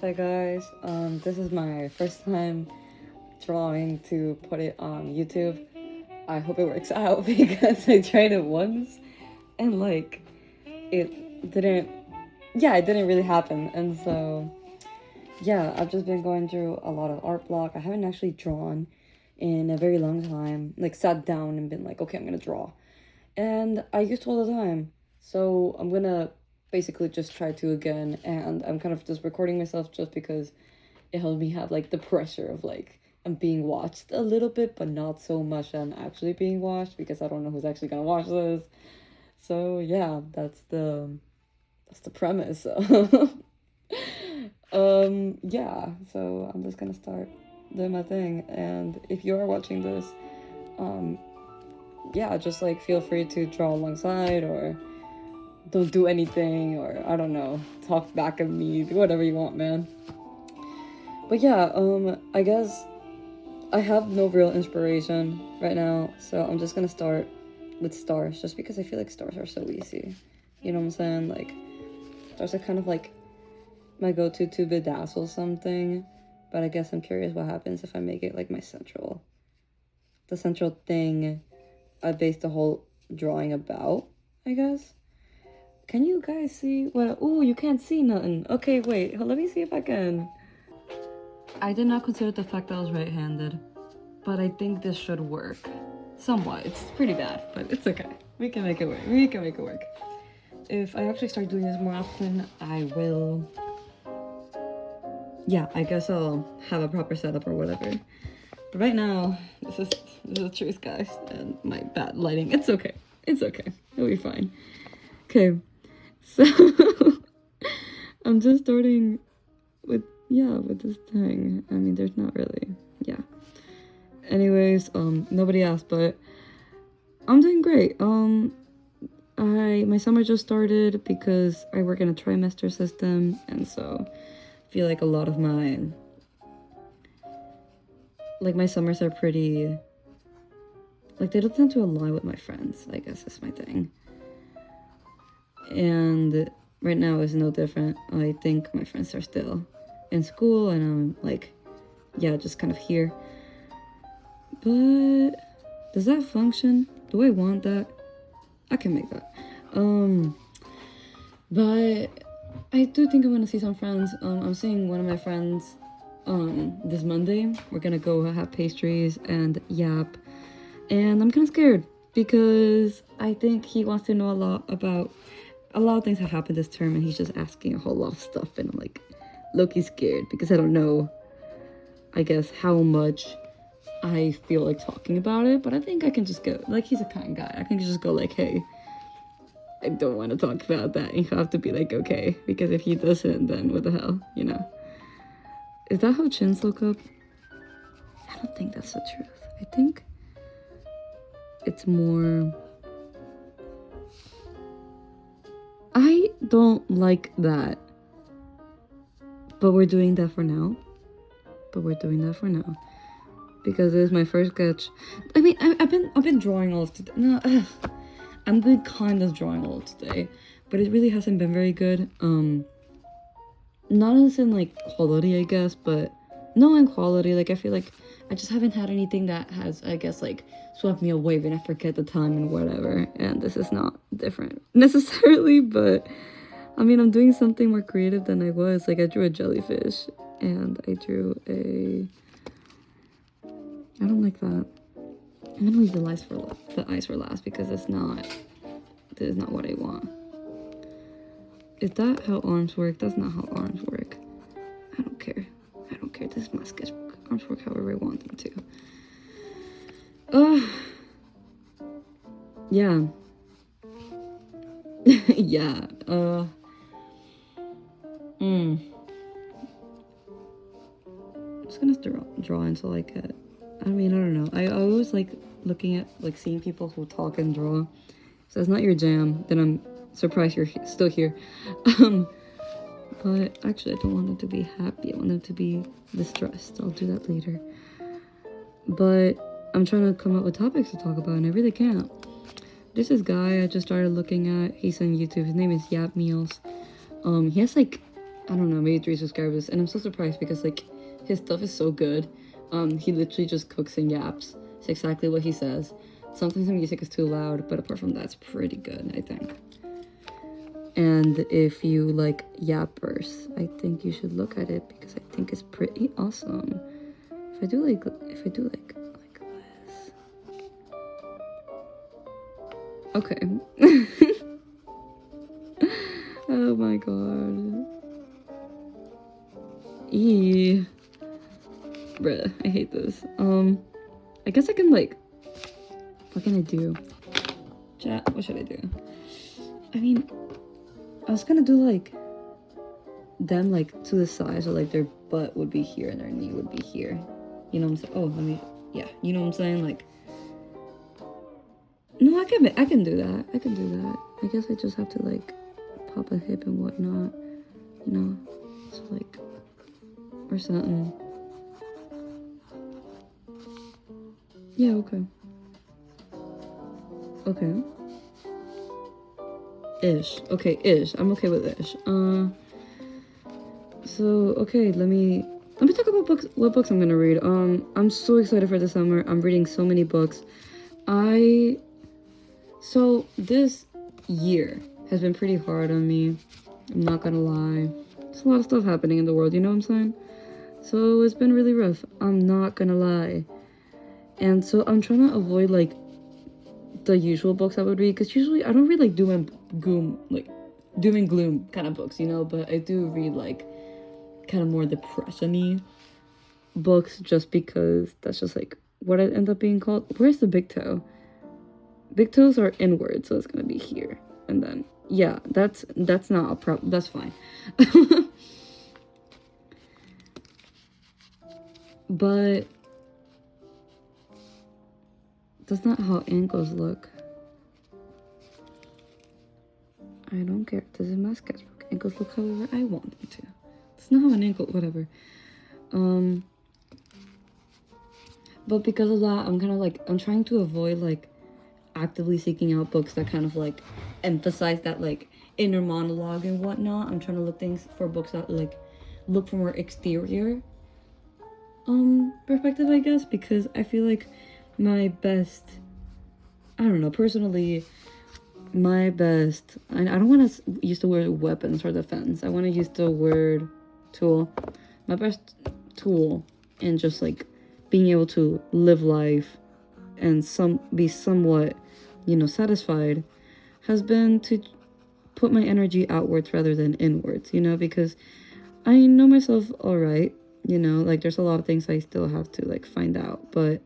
Hi guys, this is my first time drawing to put it on YouTube. I hope it works out because I tried it once and like it didn't really happen. And so yeah, I've just been going through a lot of art block. I haven't actually drawn in a very long time, like sat down and been like, okay, I'm gonna draw. And I used to all the time. So I'm gonna basically just try to again, and I'm kind of just recording myself just because it helps me have like the pressure of like I'm being watched a little bit, but not so much that I'm actually being watched because I don't know who's actually gonna watch this. So yeah, that's the premise. Yeah, so I'm just gonna start doing my thing, and if you are watching this, um yeah, just like feel free to draw alongside or don't do anything, or I don't know, talk back at me, do whatever you want, man. But yeah, I guess I have no real inspiration right now, so I'm just gonna start with stars just because I feel like stars are so easy. You know what I'm saying? Like, stars are kind of like my go-to to bedazzle something, but I guess I'm curious what happens if I make it like the central thing I base the whole drawing about, I guess. Can you guys see what? Oh, you can't see nothing. Okay, wait. Let me see if I can. I did not consider the fact that I was right-handed, but I think this should work. Somewhat. It's pretty bad, but it's okay. We can make it work. We can make it work. If I actually start doing this more often, I will... Yeah, I guess I'll have a proper setup or whatever. But right now, this is the truth, guys, and my bad lighting. It's okay. It's okay. It'll be fine. Okay. So I'm just starting with this thing. I mean, there's not really, yeah. Anyways, nobody asked, but I'm doing great. My summer just started because I work in a trimester system, and so I feel like a lot of my summers are pretty, like, they don't tend to align with my friends, I guess is my thing. And right now is no different. I think my friends are still in school, and I'm like, yeah, just kind of here. But does that function? Do I want that? I can make that. But I do think I'm gonna see some friends. I'm seeing one of my friends this Monday. We're gonna go have pastries and yap, and I'm kind of scared because I think he wants to know a lot of things have happened this term, and he's just asking a whole lot of stuff, and I'm like low-key scared because I don't know, I guess, how much I feel like talking about it. But I think I can just go, like, he's a kind guy, I can just go like, hey, I don't want to talk about that, and he'll have to be like, okay, because if he doesn't, then what the hell, you know? Is that how chins look up? I don't think that's the truth. I think it's more... I don't like that. But we're doing that for now. Because it is my first sketch. I mean, I've been drawing all of today. No, I've been kind of drawing all of today, but it really hasn't been very good. Not as in like quality, I guess, but no, in quality. Like, I feel like I just haven't had anything that has, I guess, like, swept me away when I forget the time and whatever. And this is not different necessarily, but I mean, I'm doing something more creative than I was. Like, I drew a jellyfish, and I drew a... I don't like that. I'm gonna leave the eyes for last because this is not what I want. Is that how arms work? That's not how arms work. I don't care. This is my sketchbook. Arms work however I want them to. Yeah. Yeah. I'm just gonna draw until I get... I mean, I don't know. I always like looking at, like, seeing people who talk and draw. So it's not your jam, then I'm surprised you're still here. But actually, I don't want them to be happy. I want them to be distressed. I'll do that later. But I'm trying to come up with topics to talk about, and I really can't. There's this guy I just started looking at. He's on YouTube. His name is Yap Meals. He has like I don't know, maybe 3 subscribers, and I'm so surprised because like his stuff is so good. He literally just cooks and yaps. It's exactly what he says. Sometimes the music is too loud, but apart from that, it's pretty good, I think. And if you like yappers, I think you should look at it because I think it's pretty awesome. If I do like this. Okay. Oh my god. Eee. Bruh, I hate this. I guess I can like, what can I do? Chat, what should I do? I mean, I was gonna do like them like to the side, so like their butt would be here and their knee would be here. You know what I'm saying? Oh, let me, yeah, you know what I'm saying? Like, no, I can do that. I can do that. I guess I just have to like pop a hip and whatnot, you know? So like, or something. Yeah, okay. Okay. Ish. Okay, ish. I'm okay with ish. So okay, let me talk about books. What books I'm gonna read. I'm so excited for the summer. I'm reading so many books. So this year has been pretty hard on me. I'm not gonna lie. There's a lot of stuff happening in the world, you know what I'm saying? So it's been really rough. I'm not gonna lie. And so I'm trying to avoid like the usual books I would read, because usually I don't read like doom and gloom kind of books, you know, but I do read like kind of more depression-y books just because that's just like what it ends up being called. Where's the big toe? Big toes are inward, so it's gonna be here. And then yeah, that's not a problem. That's fine. But that's not how ankles look. I don't care. This is my sketchbook. Ankles look however I want them to. It's not how an ankle, whatever. But because of that, I'm kind of like, I'm trying to avoid like actively seeking out books that kind of like emphasize that like inner monologue and whatnot. I'm trying to look for books that like look for more exterior perspective, I guess, because I feel like my best, I don't know, personally, my best, I don't want to use the word weapons for defense. I want to use the word tool. My best tool in just like being able to live life and be somewhat, you know, satisfied has been to put my energy outwards rather than inwards, you know, because I know myself all right, you know, like there's a lot of things I still have to like find out, but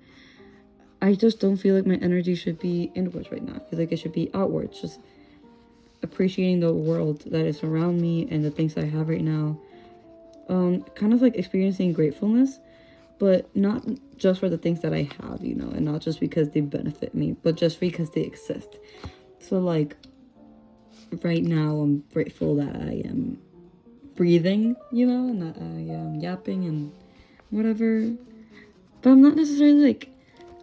I just don't feel like my energy should be inwards right now. I feel like it should be outwards, just appreciating the world that is around me and the things I have right now. Kind of like experiencing gratefulness, but not just for the things that I have, you know, and not just because they benefit me, but just because they exist. So like right now I'm grateful that I am breathing, you know, and that I am yapping and whatever. But I'm not necessarily like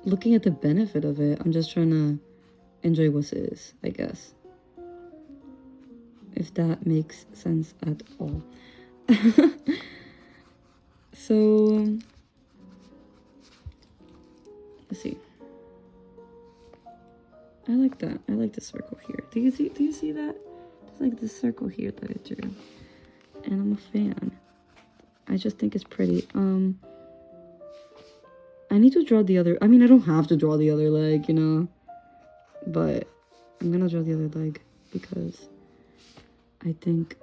looking at the benefit of it. I'm just trying to enjoy what is, I guess. If that makes sense at all. So let's see. I like that. I like the circle here. Do you see that? It's like this circle here that I drew. And I'm a fan. I just think it's pretty. I need to draw the other, I mean, I don't have to draw the other leg, you know, but I'm gonna draw the other leg because I think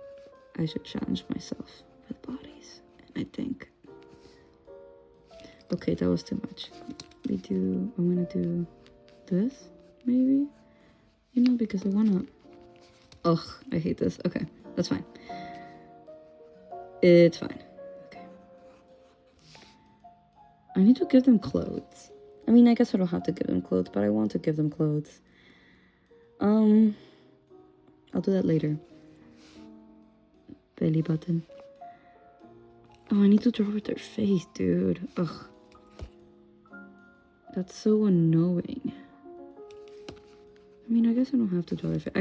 I should challenge myself with bodies. And I think, okay, that was too much. I'm gonna do this, maybe, you know, because I wanna, ugh, I hate this. Okay, that's fine. It's fine. Okay. I need to give them clothes. I mean, I guess I don't have to give them clothes, but I want to give them clothes. I'll do that later. Belly button. Oh, I need to draw with their face, dude. Ugh. That's so annoying. I mean, I guess I don't have to draw their face.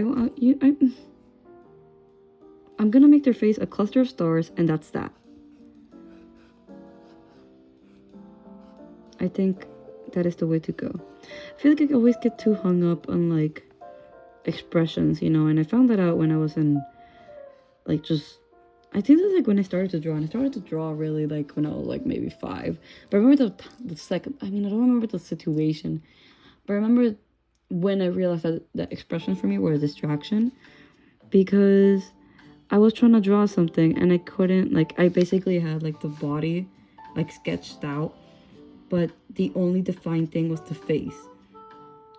I'm gonna make their face a cluster of stars, and that's that. I think that is the way to go. I feel like I always get too hung up on like expressions, you know, and I found that out when I was in like just I think that's like when I started to draw, and I started to draw really like when I was like maybe 5. But I remember the second, I mean, I don't remember the situation, but I remember when I realized that expressions for me were a distraction, because I was trying to draw something and I couldn't, like, I basically had like the body like sketched out, but the only defined thing was the face,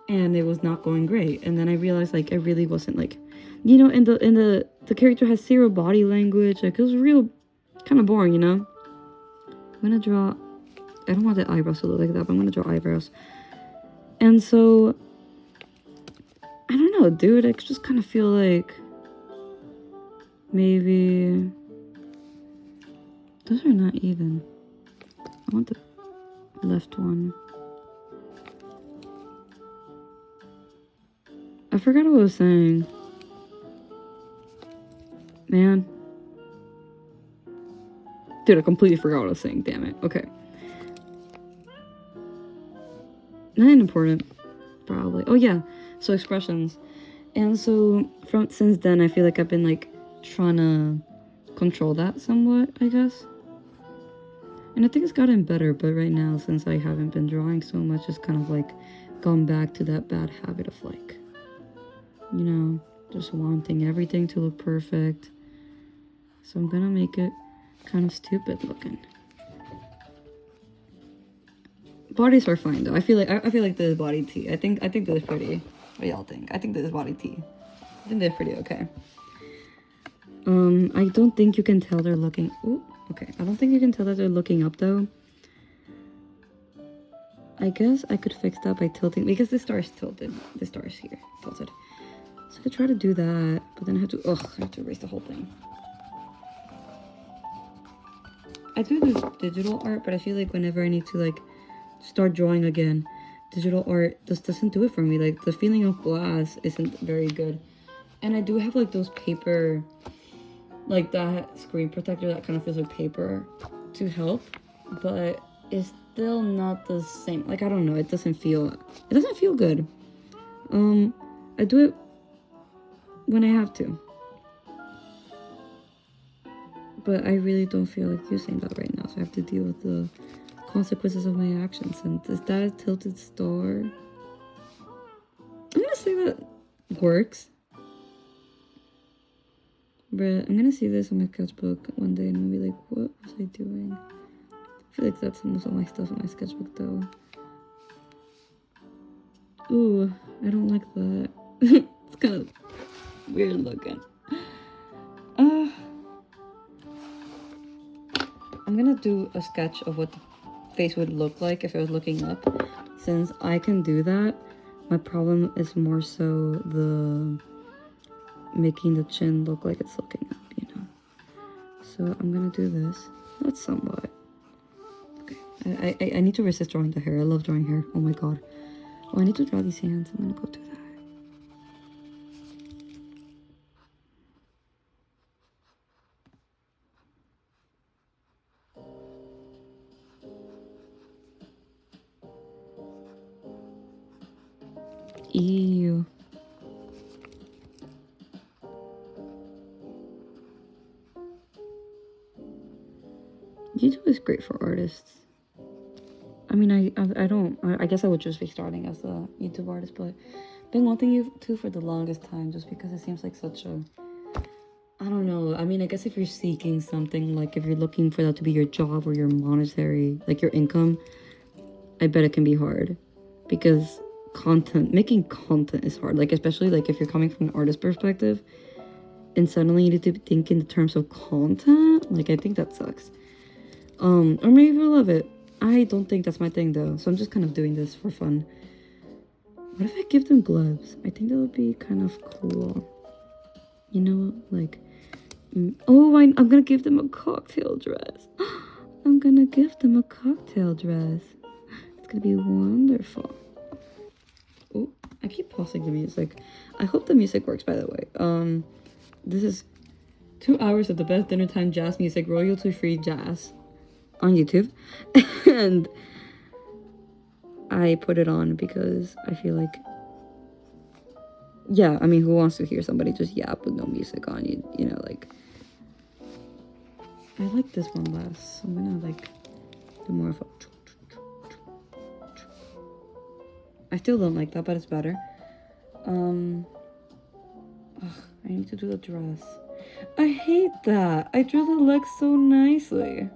and it was not going great. And then I realized like I really wasn't like, you know, and the character has 0 body language. Like, it was real kind of boring, you know. I'm gonna draw, I don't want the eyebrows to look like that, but I'm gonna draw eyebrows. And so I don't know, dude, I just kind of feel like maybe those are not even. I want the left one. I forgot what I was saying. Man. Dude, I completely forgot what I was saying. Damn it. Okay. Nothing important. Probably. Oh, yeah. So, expressions. And so, since then, I feel like I've been, like, trying to control that somewhat, I guess. And I think it's gotten better, but right now, since I haven't been drawing so much, it's kind of, like, gone back to that bad habit of, like, you know, just wanting everything to look perfect. So I'm gonna make it kind of stupid looking. Bodies are fine though. I feel like this is body T. I think this is pretty. What do y'all think? I think this is body T. I think they're pretty okay. I don't think you can tell they're looking. Ooh, okay. I don't think you can tell that they're looking up though. I guess I could fix that by tilting, because the star is tilted. The star is here, tilted. So I could try to do that, but then I have to erase the whole thing. I do this digital art, but I feel like whenever I need to like start drawing again, digital art just doesn't do it for me. Like, the feeling of glass isn't very good. And I do have like those paper, like that screen protector that kind of feels like paper to help, but it's still not the same. Like, I don't know, it doesn't feel good. I do it when I have to, but I really don't feel like using that right now, so I have to deal with the consequences of my actions. And is that a tilted star? I'm gonna say that works, but I'm gonna see this on my sketchbook one day and I'll be like, what was I doing? I feel like that's most of my stuff in my sketchbook though. Ooh, I don't like that. It's kind of weird looking. I'm gonna do a sketch of what the face would look like if it was looking up. Since I can do that, my problem is more so the making the chin look like it's looking up, you know. So I'm gonna do this. That's somewhat. Okay. I need to resist drawing the hair. I love drawing hair. Oh my god. Oh, I need to draw these hands. I'm gonna go do that. Ew. YouTube is great for artists. I mean, I guess I would just be starting as a YouTube artist, but I've been wanting you to for the longest time, just because it seems like such a, I don't know. I mean, I guess if you're seeking something, like if you're looking for that to be your job or your monetary, like your income, I bet it can be hard, because making content is hard. Like, especially like if you're coming from an artist perspective and suddenly you need to think in terms of content, like, I think that sucks. Or maybe you'll love it. I don't think that's my thing though, so I'm just kind of doing this for fun. What if I give them gloves? I think that would be kind of cool. You know, like, oh, I'm gonna give them a cocktail dress. I'm gonna give them a cocktail dress. It's gonna be wonderful. Oh, I keep pausing the music. I hope the music works, by the way. This is 2 hours of the best dinner time jazz music, royalty-free jazz on YouTube. And I put it on because I feel like, yeah, I mean, who wants to hear somebody just yap with no music on? You know, like, I like this one less. I'm gonna like do more of a, I still don't like that, but it's better. Ugh, I need to do the dress. I hate that. I drew the legs so nicely.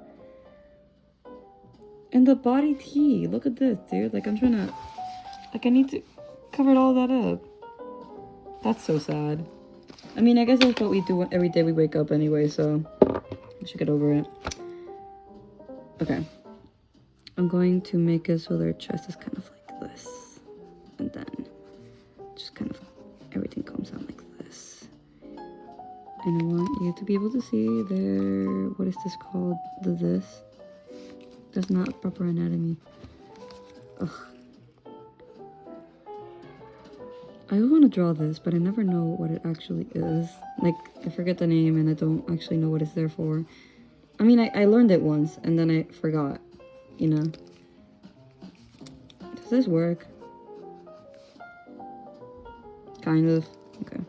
And the body tee. Look at this, dude. Like, I'm trying to, like, I need to cover all that up. That's so sad. I mean, I guess that's what we do every day we wake up anyway, so we should get over it. Okay. I'm going to make it so their chest is kind of like this. And then just kind of everything comes out like this. And I want you to be able to see their, what is this called? This. That's not proper anatomy. Ugh. I want to draw this, but I never know what it actually is. Like, I forget the name and I don't actually know what it's there for. I mean, I learned it once and then I forgot, you know. Does this work? Kind of. Okay.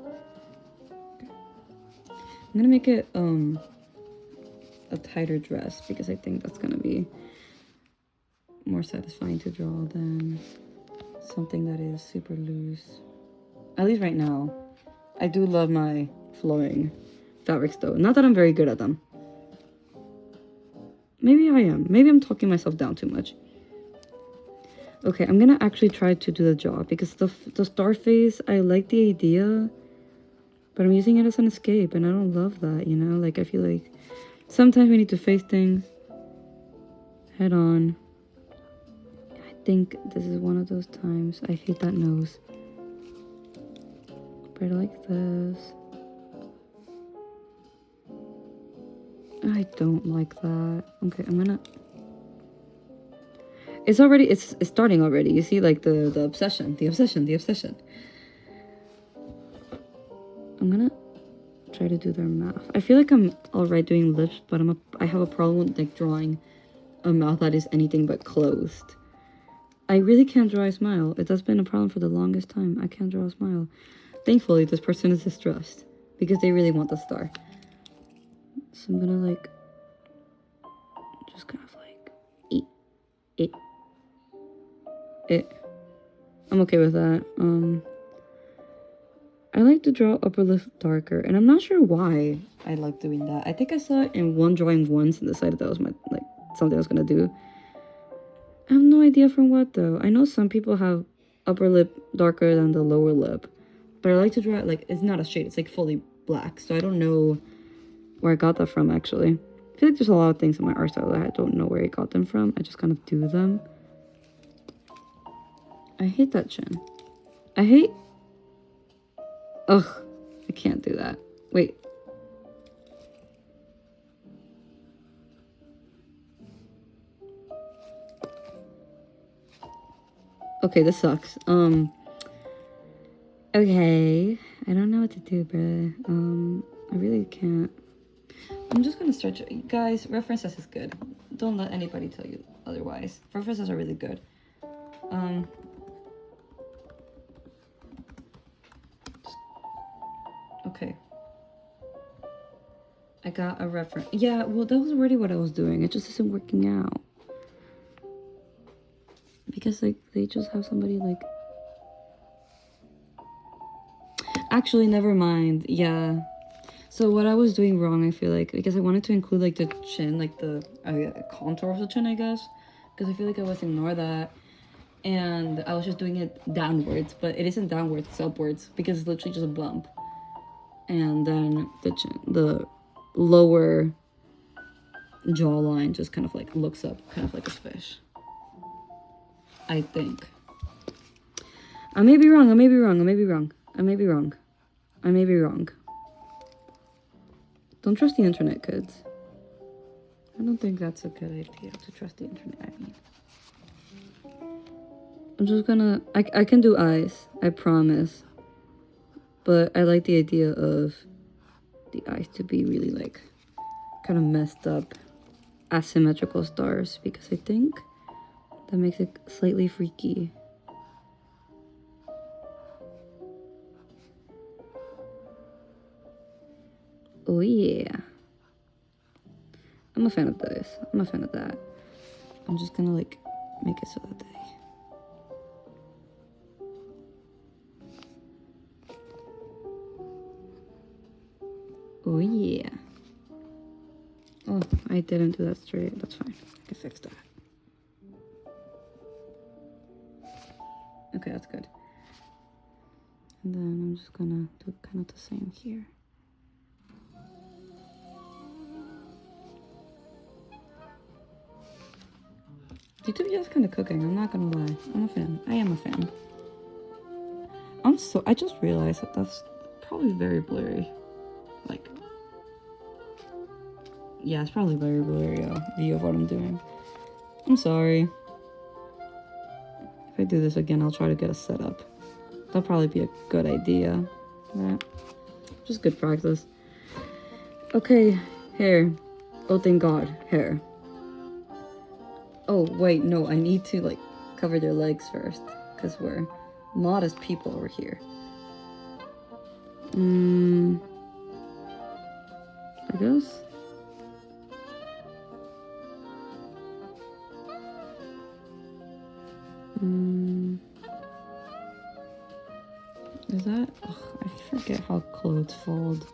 I'm gonna make it a tighter dress because I think that's gonna be more satisfying to draw than something that is super loose. At least right now. I do love my flowing fabrics though. Not that I'm very good at them. Maybe I am. Maybe I'm talking myself down too much. Okay, I'm gonna actually try to do the jaw because the star face, I like the idea, but I'm using it as an escape and I don't love that, you know? Like, I feel like sometimes we need to face things head on. I think this is one of those times. I hate that nose. But I like this. I don't like that. Okay, I'm gonna... It's already, it's starting already. You see, like, the obsession. I'm gonna try to do their mouth. I feel like I'm alright doing lips, but I have a problem with, like, drawing a mouth that is anything but closed. I really can't draw a smile. It has been a problem for the longest time. I can't draw a smile. Thankfully, this person is distressed because they really want the star. So I'm gonna, like, just kind of like it. I'm okay with that. I like to draw upper lip darker, and I'm not sure why I like doing that. I think I saw it in one drawing once and decided that was my, like, something I was gonna do. I have no idea from what though. I know some people have upper lip darker than the lower lip, but I like to draw it like, it's not a shade, it's like fully black. So I don't know where I got that from actually. I feel like there's a lot of things in my art style that I don't know where I got them from. I just kind of do them. I hate that chin. Ugh, I can't do that. Wait. Okay, this sucks. Okay. I don't know what to do, bruh. I really can't. I'm just gonna start. Guys, references is good. Don't let anybody tell you otherwise. References are really good. Okay. I got a reference. Yeah, well, that was already what I was doing. It just isn't working out. Because, like, they just have somebody, like... Actually, never mind. Yeah. So what I was doing wrong, I feel like, because I wanted to include, like, the chin, like, the contour of the chin, I guess. Because I feel like I was ignoring that. And I was just doing it downwards. But it isn't downwards, it's upwards. Because it's literally just a bump. And then the chin, the lower jawline just kind of like looks up, kind of like a fish. I think. I may be wrong. Don't trust the internet, kids. I don't think that's a good idea to trust the internet. I mean, I'm just gonna... I can do eyes, I promise. But I like the idea of the eyes to be really like kind of messed up asymmetrical stars, because I think that makes it slightly freaky. Oh yeah. I'm a fan of this. I'm a fan of that. I'm just gonna like make it so that they... Oh yeah. Oh, I didn't do that straight. That's fine. I can fix that. Okay, that's good. And then I'm just gonna do kind of the same here. YouTube is kind of cooking, I'm not gonna lie. I'm a fan. I am a fan. I just realized that that's probably very blurry. Like, yeah, it's probably very blurry view of what I'm doing. I'm sorry. If I do this again, I'll try to get a setup. That'll probably be a good idea. Right? Just good practice. Okay, hair. Oh, thank God, hair. Oh, wait, no, I need to, like, cover their legs first, because we're modest people over here. I guess. Is that... Ugh, I forget how clothes fold.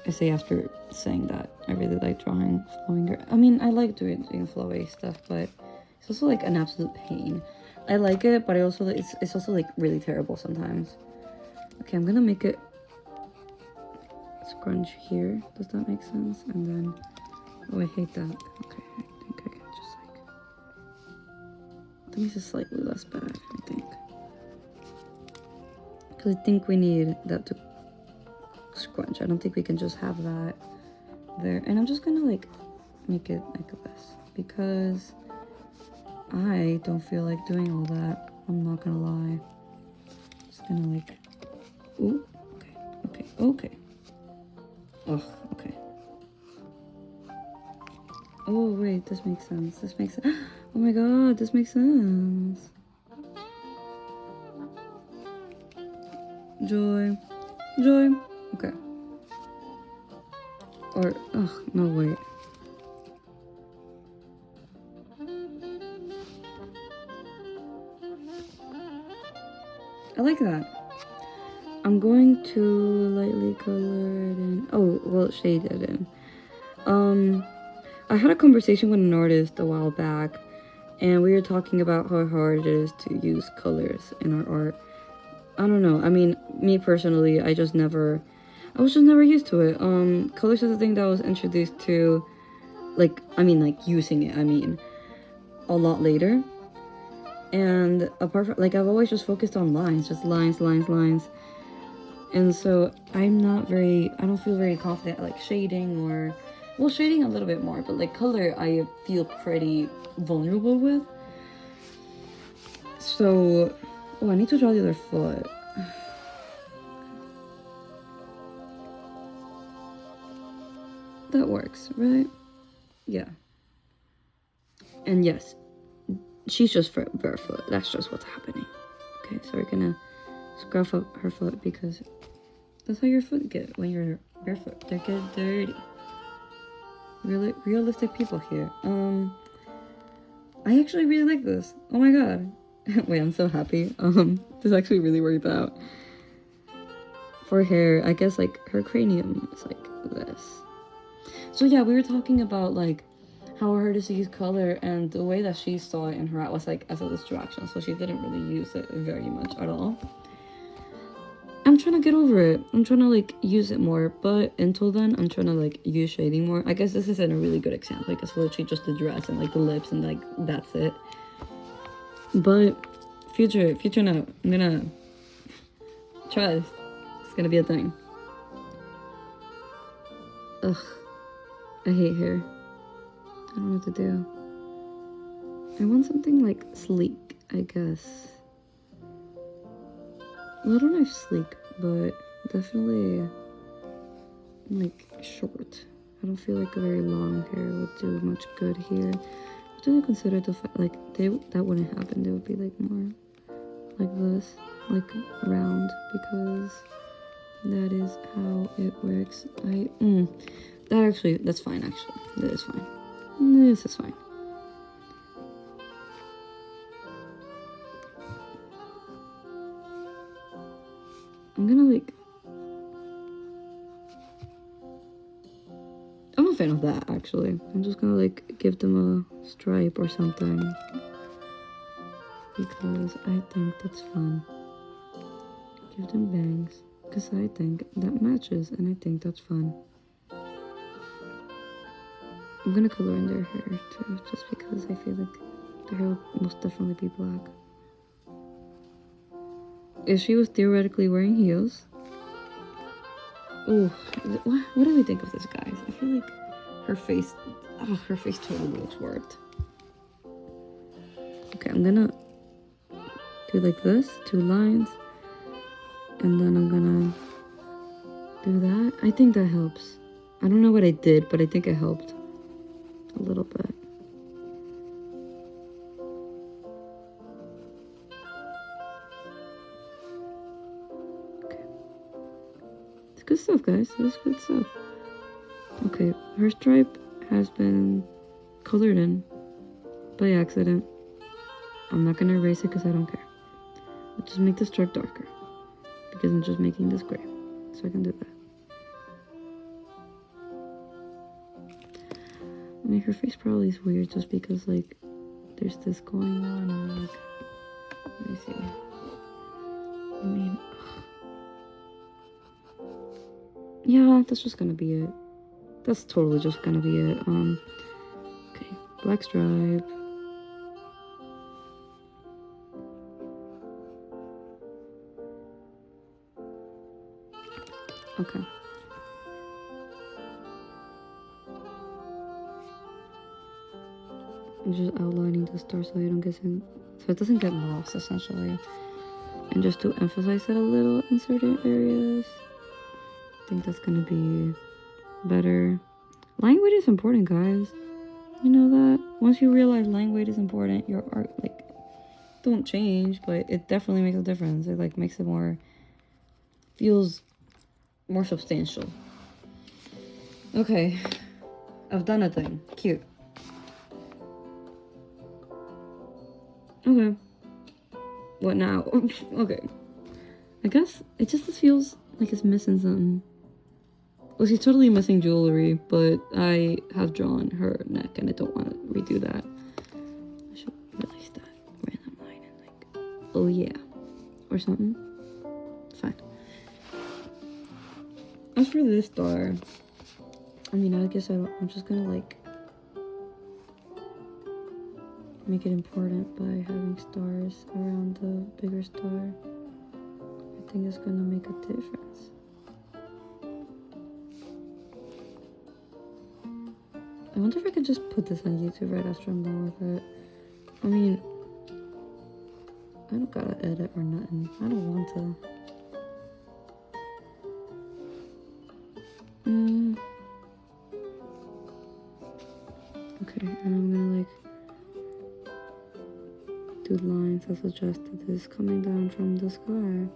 I say after saying that, I really like drawing flowing. I mean, I like doing flowy stuff, but it's also like an absolute pain. I like it, but I also it's also like really terrible sometimes. Okay, I'm gonna make it scrunch here. Does that make sense? And then, oh, I hate that. Okay, I think I can just like, that makes it slightly less bad, I think. Because I think we need that to scrunch. I don't think we can just have that there. And I'm just gonna like make it like this, because I don't feel like doing all that. I'm not gonna lie. Just gonna like, ooh, okay. Oh, okay. Oh wait, this makes sense. This makes sense. Oh my God, this makes sense. Joy. Okay. Or, ugh, no, wait. I like that. I'm going to lightly color it in. Oh, well, shade it in. I had a conversation with an artist a while back, and we were talking about how hard it is to use colors in our art. I don't know. I mean, me personally, I was just never used to it. Colors is a thing that I was introduced to, like, using it, a lot later. And apart from, like, I've always just focused on lines, just lines. And so I don't feel very confident, like, shading or, well, shading a little bit more, but, like, color, I feel pretty vulnerable with. So, oh, I need to draw the other foot. That works, right? Yeah. And yes, she's just barefoot. That's just what's happening. Okay, so we're gonna scruff up her foot, because that's how your foot get when you're barefoot. They get dirty. Really realistic people here. I actually really like this. Oh my God. Wait, I'm so happy. This actually really worked out. For hair, I guess like her cranium is like this. So yeah, we were talking about like how hard it is to use color, and the way that she saw it in her art was like as a distraction, so she didn't really use it very much at all. I'm trying to get over it. I'm trying to like use it more, but until then, I'm trying to like use shading more. I guess this isn't a really good example because it's literally just the dress and like the lips and like that's it. But future note, I'm gonna try this. It's gonna be a thing. Ugh, I hate hair. I don't know what to do. I want something like sleek, I guess. Well, I don't know if sleek, but definitely like short. I don't feel like a very long hair would do much good here. Do they consider the fact like that wouldn't happen? They would be like more like this, like round, because that is how it works. That's fine. Actually, that is fine. This is fine. I'm gonna like. I'm a fan of that, actually. I'm just gonna like give them a stripe or something, because I think that's fun. Give them bangs, because I think that matches, and I think that's fun. I'm gonna color in their hair too, just because I feel like their hair will most definitely be black. If she was theoretically wearing heels. Oh, what do we think of this, guys? I feel like her face totally looks warped. Okay, I'm gonna do like this, 2 lines, and then I'm gonna do that. I think that helps. I don't know what I did, but I think it helped a little bit. Good stuff, guys. This is good stuff. Okay, her stripe has been colored in by accident. I'm not gonna erase it because I don't care. I'll just make the stripe darker because I'm just making this gray, so I can do that. I mean, her face probably is weird just because like there's this going on and like, let me see. I mean, yeah, that's just gonna be it. That's totally just gonna be it. Okay, black stripe. Okay. I'm just outlining the star so I don't get in, so it doesn't get lost essentially, and just to emphasize it a little in certain areas. I think that's gonna be better. Line weight is important, guys. You know that? Once you realize line weight is important, your art like don't change, but it definitely makes a difference. It like makes it more, feels more substantial. Okay, I've done a thing. Cute. Okay. What now? Okay. I guess it just feels like it's missing something. Well, she's totally missing jewelry, but I have drawn her neck and I don't want to redo that. I should release that random line and like, oh yeah, or something. Fine. As for this star, I mean, I guess I'm just gonna like make it important by having stars around the bigger star. I think it's gonna make a difference. I wonder if I could just put this on YouTube right after I'm done with it. I mean, I don't gotta edit or nothing. I don't want to. Okay, and I'm gonna like do lines as suggested. This coming down from the sky.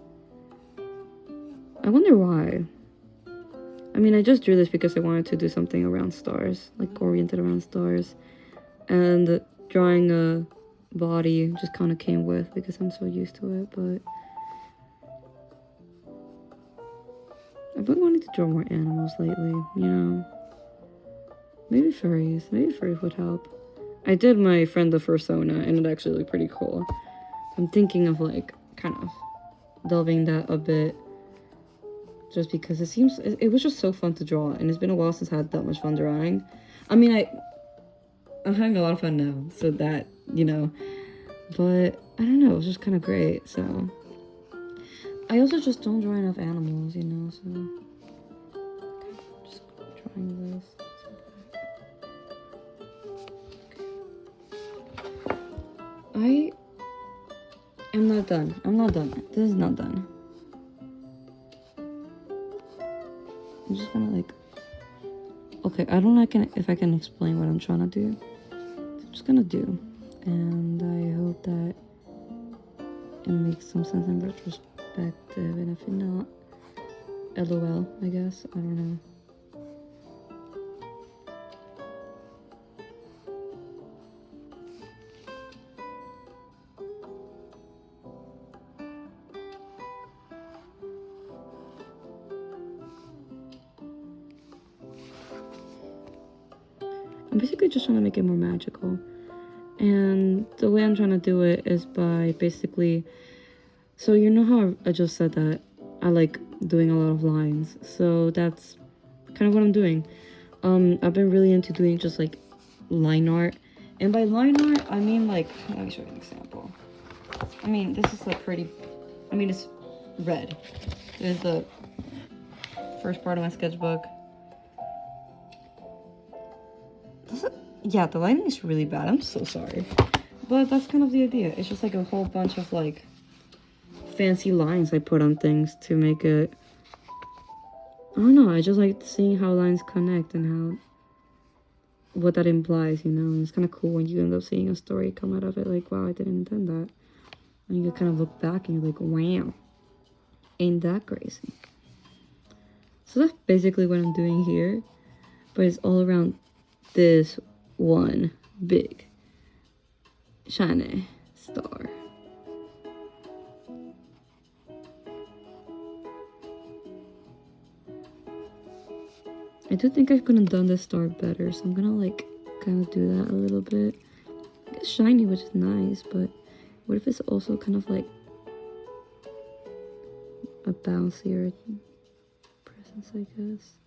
I wonder why. I mean, I just drew this because I wanted to do something around stars, like oriented around stars. And drawing a body just kind of came with because I'm so used to it, but I've been wanting to draw more animals lately, you know. Maybe furries would help. I did my friend the fursona and it actually looked pretty cool. I'm thinking of like kind of delving that a bit, just because it was just so fun to draw, and it's been a while since I had that much fun drawing. I mean, I'm having a lot of fun now, so that, you know, but I don't know, it was just kind of great. So I also just don't draw enough animals, you know, so okay, just drawing this. I am not done. I'm not done. This is not done. I'm just gonna like okay, I don't know if I can explain what I'm trying to do. I'm just gonna do, and I hope that it makes some sense in retrospective, and if not, LOL, I guess. I don't know. I'm basically just trying to make it more magical. And the way I'm trying to do it is by basically, so you know how I just said that I like doing a lot of lines. So that's kind of what I'm doing. I've been really into doing just like line art. And by line art, I mean like, let me show you an example. I mean, this is a pretty, I mean, it's red. This is the first part of my sketchbook. Yeah, the lighting is really bad. I'm so sorry. But that's kind of the idea. It's just like a whole bunch of like fancy lines I put on things to make it... I don't know, I just like seeing how lines connect and how... what that implies, you know? And it's kind of cool when you end up seeing a story come out of it. Like, wow, I didn't intend that. And you kind of look back and you're like, wow. Ain't that crazy? So that's basically what I'm doing here. But it's all around this one big shiny star. I do think I could have done this star better, so I'm gonna like kind of do that a little bit. It's shiny, which is nice, but what if it's also kind of like a bouncier presence, I guess.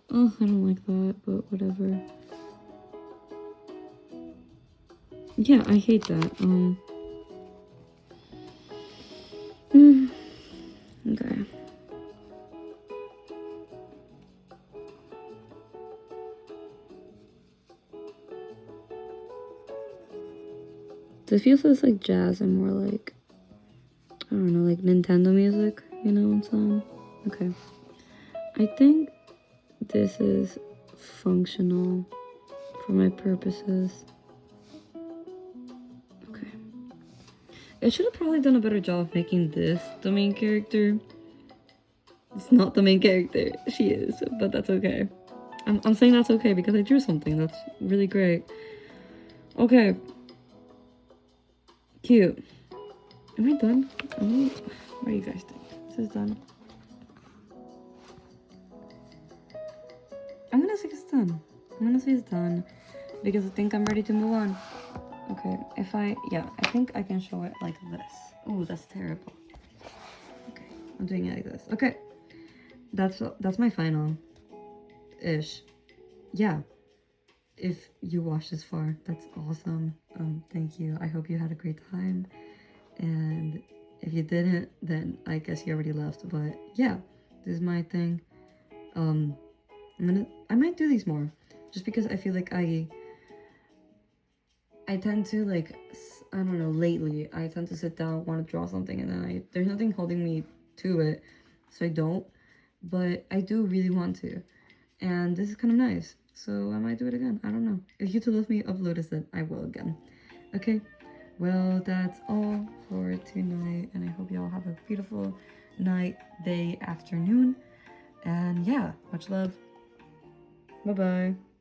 Oh, I don't like that, but whatever. Yeah, I hate that. Okay. This feels less like jazz and more like, I don't know, like Nintendo music, you know what I'm saying? Okay. I think this is functional for my purposes. Okay. I should have probably done a better job of making this the main character. It's not the main character. She is, but that's okay. I'm saying that's okay because I drew something that's really great. Okay. Cute. Am I done? What do you guys think? This is done. I'm gonna say it's done. I'm gonna say it's done because I think I'm ready to move on. Okay, I think I can show it like this. Oh, that's terrible. Okay, I'm doing it like this. Okay, that's my final-ish. Yeah, if you watched this far, that's awesome. Thank you. I hope you had a great time. And if you didn't, then I guess you already left. But yeah, this is my thing. I might do these more, just because I feel like I tend to like, I don't know, lately I tend to sit down, want to draw something, and then there's nothing holding me to it, so I don't. But I do really want to, and this is kind of nice, so I might do it again. I don't know. If you two let me upload this, then I will again. Okay, well, that's all for tonight, and I hope y'all have a beautiful night, day, afternoon, and yeah, much love. Bye-bye.